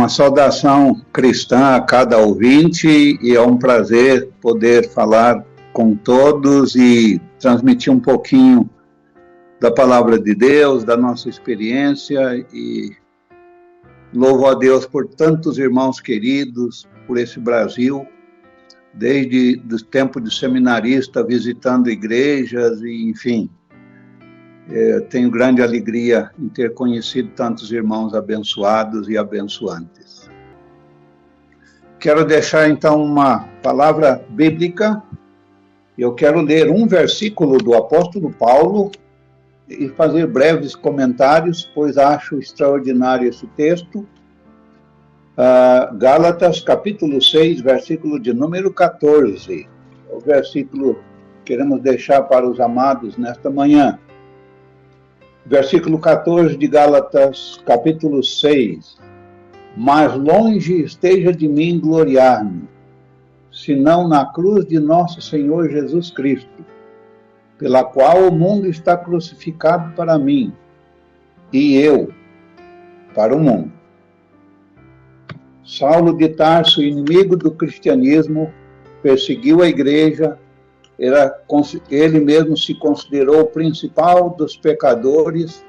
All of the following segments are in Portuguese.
Uma saudação cristã a cada ouvinte e é um prazer poder falar com todos e transmitir um pouquinho da palavra de Deus, da nossa experiência e louvo a Deus por tantos irmãos queridos, por esse Brasil, desde o tempo de seminarista, visitando igrejas e enfim. Tenho grande alegria em ter conhecido tantos irmãos abençoados e abençoantes. Quero deixar então uma palavra bíblica. Eu quero ler um versículo do apóstolo Paulo e fazer breves comentários, pois acho extraordinário esse texto. Gálatas, capítulo 6, versículo de número 14. O versículo que queremos deixar para os amados nesta manhã. Versículo 14 de Gálatas, capítulo 6. Mas longe esteja de mim gloriar-me, senão na cruz de nosso Senhor Jesus Cristo, pela qual o mundo está crucificado para mim, e eu para o mundo. Saulo de Tarso, inimigo do cristianismo, perseguiu a igreja. Ele mesmo se considerou o principal dos pecadores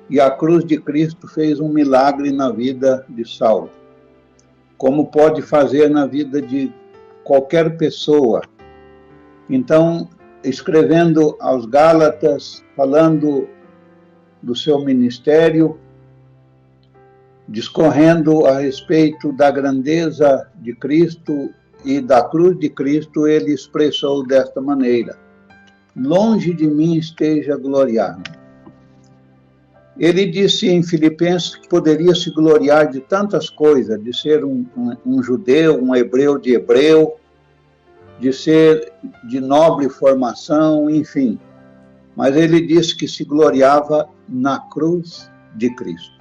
e a cruz de Cristo fez um milagre na vida de Saulo, como pode fazer na vida de qualquer pessoa. Então, escrevendo aos Gálatas, falando do seu ministério, discorrendo a respeito da grandeza de Cristo e da cruz de Cristo, ele expressou desta maneira: longe de mim esteja gloriar-me. Ele disse em Filipenses que poderia se gloriar de tantas coisas, de ser um judeu, um hebreu de hebreu, de ser de nobre formação, enfim. Mas ele disse que se gloriava na cruz de Cristo.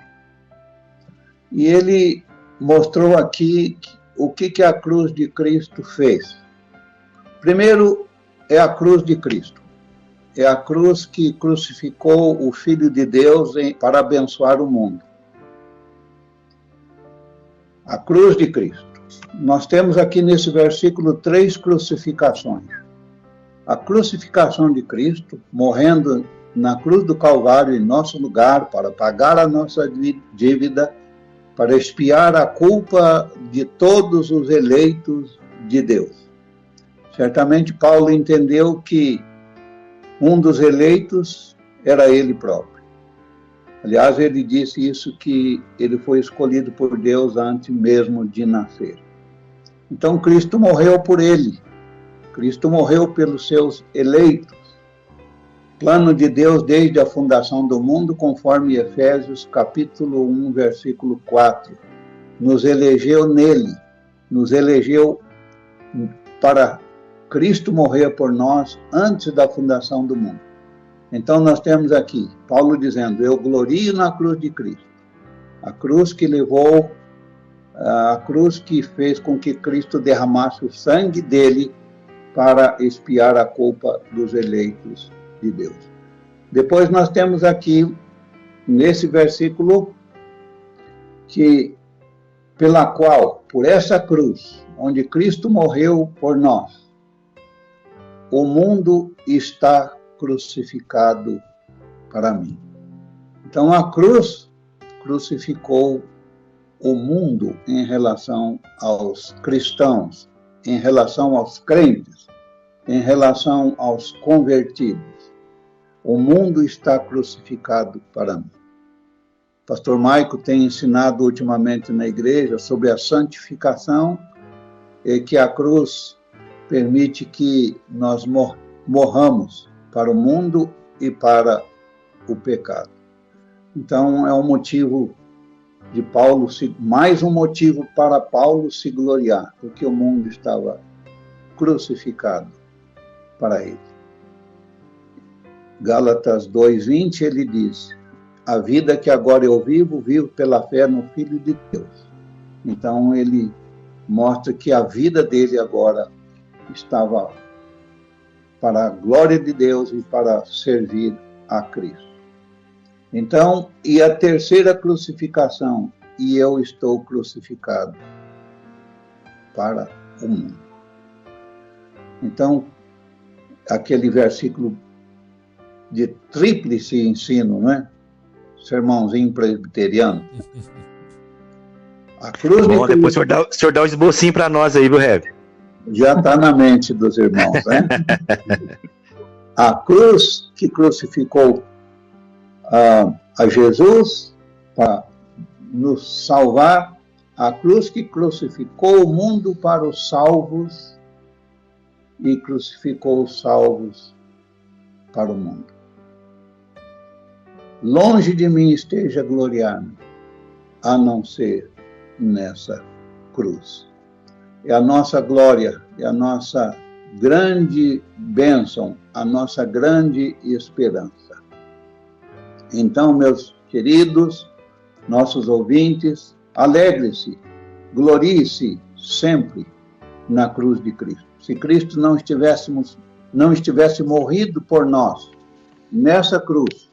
E ele mostrou aqui o que a cruz de Cristo fez. Primeiro, é a cruz de Cristo. É a cruz que crucificou o Filho de Deus para abençoar o mundo. A cruz de Cristo. Nós temos aqui nesse versículo 3 crucificações. A crucificação de Cristo, morrendo na cruz do Calvário em nosso lugar, para pagar a nossa dívida, para expiar a culpa de todos os eleitos de Deus. Certamente Paulo entendeu que um dos eleitos era ele próprio. Aliás, ele disse isso, que ele foi escolhido por Deus antes mesmo de nascer. Então Cristo morreu por ele. Cristo morreu pelos seus eleitos. Plano de Deus desde a fundação do mundo, conforme Efésios capítulo 1, versículo 4. Nos elegeu nele, nos elegeu para Cristo morrer por nós antes da fundação do mundo. Então nós temos aqui Paulo dizendo: eu glorio na cruz de Cristo. A cruz que levou, a cruz que fez com que Cristo derramasse o sangue dele para expiar a culpa dos eleitos de Deus. Depois nós temos aqui, nesse versículo, que pela qual, por essa cruz, onde Cristo morreu por nós, o mundo está crucificado para mim. Então a cruz crucificou o mundo em relação aos cristãos, em relação aos crentes, em relação aos convertidos. O mundo está crucificado para mim. Pastor Maico tem ensinado ultimamente na igreja sobre a santificação e que a cruz permite que nós morramos para o mundo e para o pecado. Então é um motivo de Paulo, mais um motivo para Paulo se gloriar, porque o mundo estava crucificado para ele. Gálatas 2:20, ele diz: a vida que agora eu vivo, vivo pela fé no Filho de Deus. Então ele mostra que a vida dele agora estava para a glória de Deus e para servir a Cristo. Então, e a terceira crucificação e eu estou crucificado para o mundo. Então, aquele versículo de tríplice ensino, né? Sermãozinho presbiteriano. A cruz Bom, depois o senhor dá o esbocinho para nós aí, viu, Rev? Já está na mente dos irmãos, né? A cruz que crucificou a Jesus para nos salvar, a cruz que crucificou o mundo para os salvos e crucificou os salvos para o mundo. Longe de mim esteja gloriar-me, a não ser nessa cruz. É a nossa glória, é a nossa grande bênção, a nossa grande esperança. Então, meus queridos, nossos ouvintes, alegre-se, glorie-se sempre na cruz de Cristo. Se Cristo não estivesse morrido por nós nessa cruz,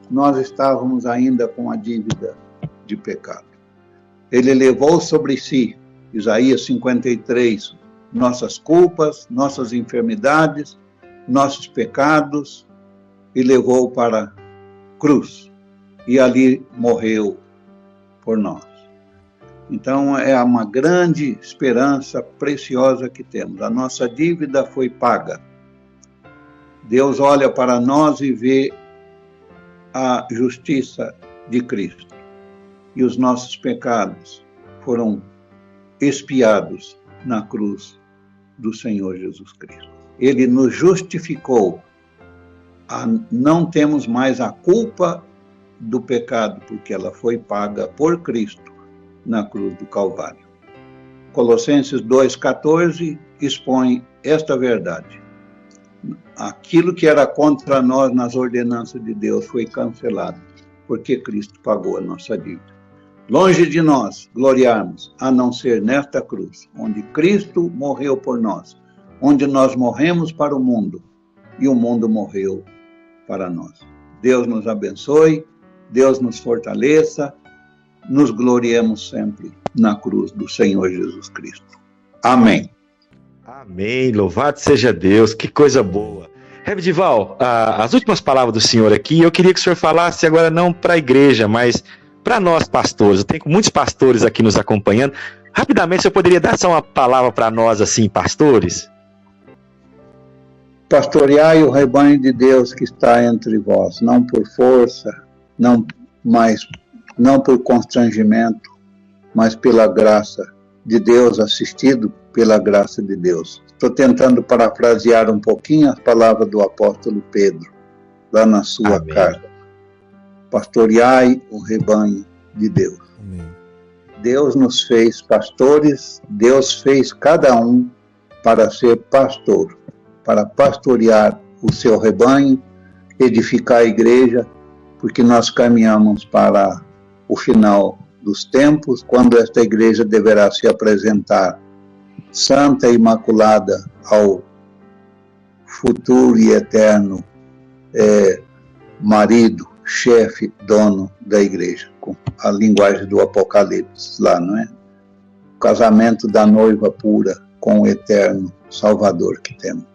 nós estávamos ainda com a dívida de pecado. Ele levou sobre si, Isaías 53, nossas culpas, nossas enfermidades, nossos pecados, e levou para a cruz. E ali morreu por nós. Então, é uma grande esperança preciosa que temos. A nossa dívida foi paga. Deus olha para nós e vê a justiça de Cristo. E os nossos pecados foram expiados na cruz do Senhor Jesus Cristo. Ele nos justificou. Não temos mais a culpa do pecado, porque ela foi paga por Cristo na cruz do Calvário. Colossenses 2,14 expõe esta verdade. Aquilo que era contra nós nas ordenanças de Deus foi cancelado, porque Cristo pagou a nossa dívida. Longe de nós gloriarmos, a não ser nesta cruz, onde Cristo morreu por nós, onde nós morremos para o mundo, e o mundo morreu para nós. Deus nos abençoe, Deus nos fortaleça, nos gloriemos sempre na cruz do Senhor Jesus Cristo. Amém. Amém, louvado seja Deus, que coisa boa. Rev Dival, as últimas palavras do senhor aqui, eu queria que o senhor falasse agora não para a igreja, mas para nós pastores. Eu tenho muitos pastores aqui nos acompanhando. Rapidamente, o senhor poderia dar só uma palavra para nós, assim, pastores? Pastoreai o rebanho de Deus que está entre vós, não por força, não por constrangimento, mas pela graça de Deus, assistido pela graça de Deus. Estou tentando parafrasear um pouquinho as palavras do apóstolo Pedro, lá na sua Amém. carta. Pastoreai o rebanho de Deus. Amém. Deus nos fez pastores, Deus fez cada um para ser pastor, para pastorear o seu rebanho, edificar a igreja, porque nós caminhamos para o final dos tempos, quando esta igreja deverá se apresentar santa e imaculada ao futuro e eterno marido, chefe, dono da igreja, com a linguagem do Apocalipse lá, não é? O casamento da noiva pura com o eterno Salvador que temos.